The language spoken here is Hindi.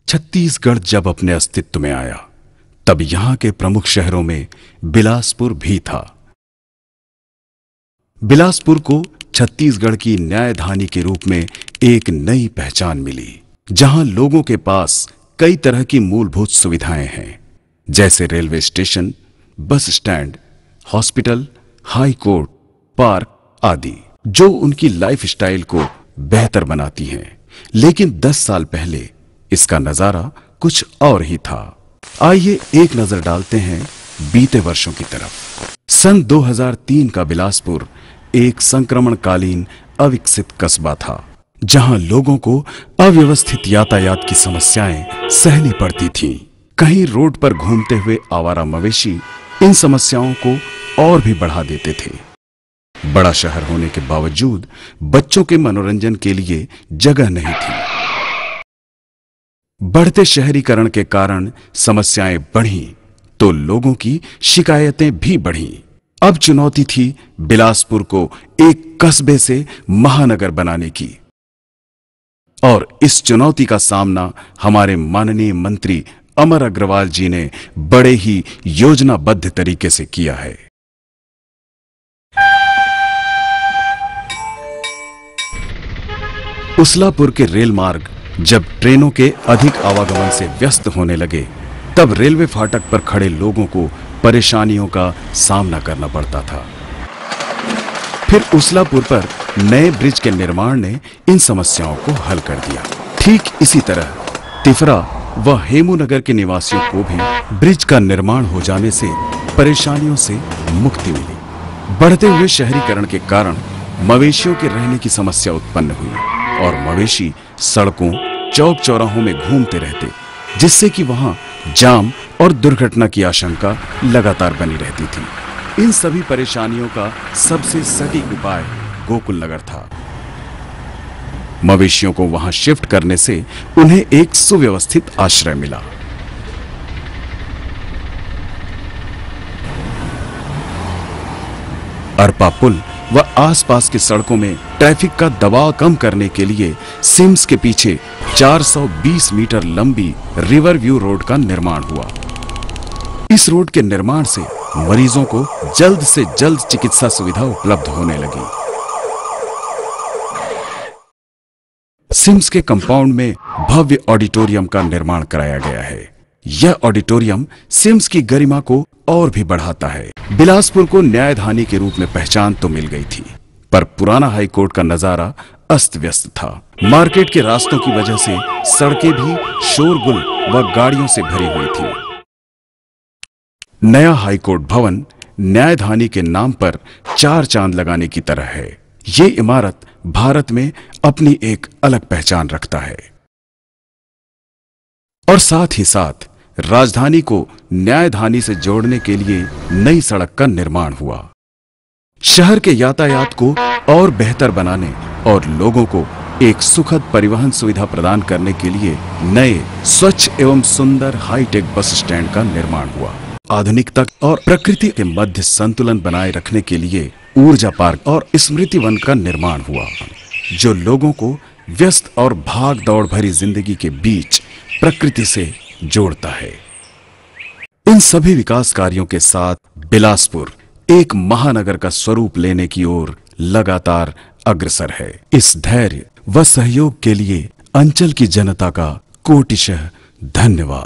छत्तीसगढ़ जब अपने अस्तित्व में आया तब यहां के प्रमुख शहरों में बिलासपुर भी था। बिलासपुर को छत्तीसगढ़ की न्यायधानी के रूप में एक नई पहचान मिली, जहां लोगों के पास कई तरह की मूलभूत सुविधाएं हैं, जैसे railway station, bus stand, hospital, high court, park आदि, जो उनकी लाइफस्टाइल को बेहतर बनाती हैं। लेकिन 10 साल पहले इसका नजारा कुछ और ही था। आइए एक नजर डालते हैं बीते वर्षों की तरफ। सन 2003 का बिलासपुर एक संक्रमणकालीन अविकसित कस्बा था, जहां लोगों को अव्यवस्थित यातायात की समस्याएं सहनी पड़ती थीं। कहीं रोड पर घूमते हुए आवारा मवेशी इन समस्याओं को और भी बढ़ा देते थे। बड़ा शहर होने के बावजूद बच्चों के मनोरंजन के लिए जगह नहीं थी। बढ़ते शहरीकरण के कारण समस्याएं बढ़ीं तो लोगों की शिकायतें भी बढ़ीं। अब चुनौती थी बिलासपुर को एक कस्बे से महानगर बनाने की, और इस चुनौती का सामना हमारे माननीय मंत्री अमर अग्रवाल जी ने बड़े ही योजनाबद्ध तरीके से किया है। उसलापुर के रेल मार्ग जब ट्रेनों के अधिक आवागमन से व्यस्त होने लगे, तब रेलवे फाटक पर खड़े लोगों को परेशानियों का सामना करना पड़ता था। फिर उसलापुर पर नए ब्रिज के निर्माण ने इन समस्याओं को हल कर दिया। ठीक इसी तरह तिफरा व हेमूनगर के निवासियों को भी ब्रिज का निर्माण हो जाने से परेशानियों से मुक्ति मिली। बढ़ते हुए शहरीकरण के कारण मवेशियों के रहने की समस्या उत्पन्न हुई और मवेशी सड़कों, चौक चौराहों में घूमते रहते, जिससे कि वहां जाम और दुर्घटना की आशंका लगातार बनी रहती थी। इन सभी परेशानियों का सबसे सटीक उपाय गोकुल नगर था। मवेशियों को वहां शिफ्ट करने से उन्हें एक सुव्यवस्थित आश्रय मिला। अरपा पुल व आसपास की सड़कों में ट्रैफिक का दबाव कम करने के लिए सिम्स के पीछे 420 मीटर लंबी रिवर व्यू रोड का निर्माण हुआ। इस रोड के निर्माण से मरीजों को जल्द से जल्द चिकित्सा सुविधा उपलब्ध होने लगी। सिम्स के कंपाउंड में भव्य ऑडिटोरियम का निर्माण कराया गया है। यह ऑडिटोरियम सिम्स की गरिमा को और भी बढ़ाता है। बिलासपुर को न्यायधानी के रूप में पहचान तो मिल गई थी, पर पुराना हाई कोर्ट का नजारा अस्त व्यस्त था। मार्केट के रास्तों की वजह से सड़कें भी शोरगुल व गाड़ियों से भरी हुई थी। नया हाई कोर्ट भवन न्यायधानी के नाम पर 4 चांद लगाने की तरह है। ये इमारत भारत में अपनी एक अलग पहचान रखता है। और साथ ही साथ राजधानी को न्यायधानी से जोड़ने के लिए नई सड़क का निर्माण हुआ। शहर के यातायात को और बेहतर बनाने और लोगों को एक सुखद परिवहन सुविधा प्रदान करने के लिए नए स्वच्छ एवं सुंदर हाईटेक बस स्टैंड का निर्माण हुआ। आधुनिकता और प्रकृति के मध्य संतुलन बनाए रखने के लिए ऊर्जा पार्क और स्मृति वन का निर्माण हुआ, जो लोगों को व्यस्त और भाग दौड़ भरी जिंदगी के बीच प्रकृति से जोड़ता है। इन सभी विकास कार्यों के साथ बिलासपुर एक महानगर का स्वरूप लेने की ओर लगातार अग्रसर है। इस धैर्य व सहयोग के लिए अंचल की जनता का कोटिशः धन्यवाद।